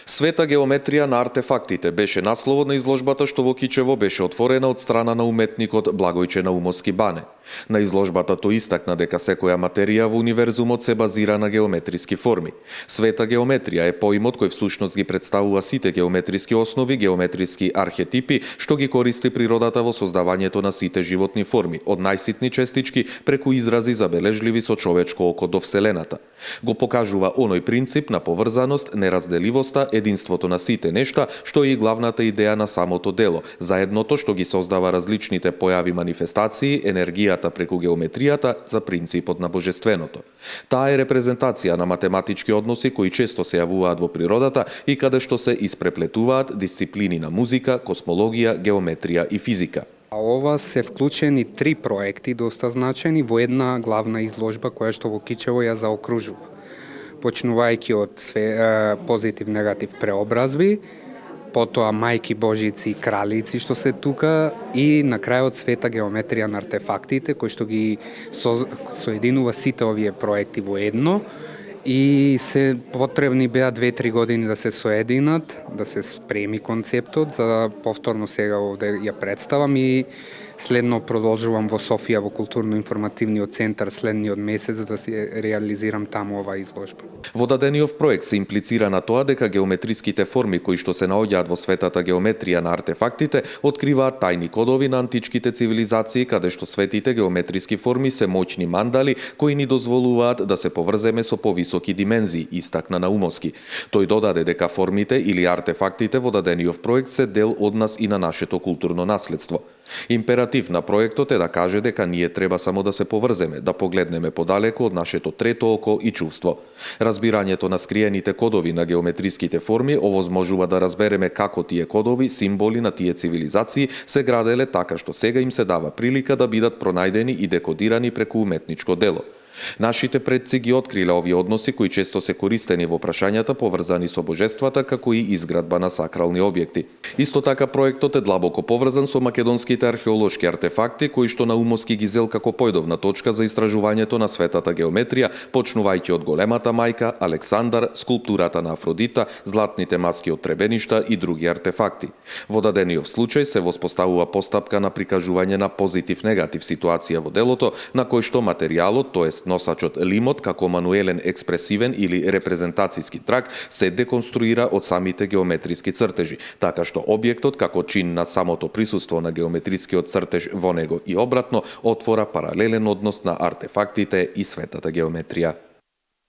Света геометрија на артефактите беше насловот на изложбата што во Кичево беше отворена од страна на уметникот Благојче Наумовски Бане. На изложбата тој истакна дека секоја материја во универзумот се базира на геометриски форми. Света геометрија е поимот кој всушност ги представува сите геометриски основи, геометриски архетипи што ги користи природата во создавањето на сите животни форми, од најситни честички преку изрази забележливи со човечко око до Вселената. Го покажува оној принцип на поврзаност, неразделивоста, единството на сите нешта, што е и главната идеја на самото дело, заедното што ги создава различните појави манифестации, енергијата преку геометријата за принципот на божественото. Таа е репрезентација на математички односи кои често се јавуваат во природата и каде што се испреплетуваат дисциплини на музика, космологија, геометрија и физика. А ова се вклучени 3 проекти доста значени во една главна изложба која што во Кичево ја заокружува. Почнувајќи од позитив-негатив преобразби, потоа мајки Божици и кралици што се тука и на крајот света геометрија на артефактите кој што ги соединува сите овие проекти во едно и се потребни беа 2-3 години да се соединат, да се спреми концептот за повторно сега овде ја представам и следно продолжувам во Софија во културно-информативниот центар следниот месец за да се реализирам таму оваа изложба. Во дадениот проект се имплицира на тоа дека геометриските форми кои што се наоѓаат во светата геометрија на артефактите откриваат тајни кодови на античките цивилизации каде што светите геометриски форми се моќни мандали кои ни дозволуваат да се поврземе со повисоки димензии, истакна Наумовски. Тој додаде дека формите или артефактите во дадениот проект се дел од нас и на нашето културно наследство. Императив на проектот е да каже дека ние треба само да се поврземе, да погледнеме подалеку од нашето трето око и чувство. Разбирањето на скриените кодови на геометриските форми овозможува да разбереме како тие кодови, символи на тие цивилизации се граделе така што сега им се дава прилика да бидат пронајдени и декодирани преку уметничко дело. Нашите предци ги откриле овие односи кои често се користени во прашањата поврзани со божествата како и изградба на сакрални објекти. Исто така проектот е длабоко поврзан со македонските археолошки артефакти кои што Наумовски ги зел како појдовна точка за истражувањето на светата геометрија, почнувајќи од големата мајка, Александар, скулптурата на Афродита, златните маски од требеништа и други артефакти. Во дадениот случај се воспоставува постапка на прикажување на позитив-негатив ситуација во делото, на кој што материјалот, тоест носачот лимот како мануелен експресивен или репрезентацијски трак се деконструира од самите геометриски цртежи, така што објектот како чин на самото присуство на геометрискиот цртеж во него и обратно отвора паралелен однос на артефактите и светата геометрија.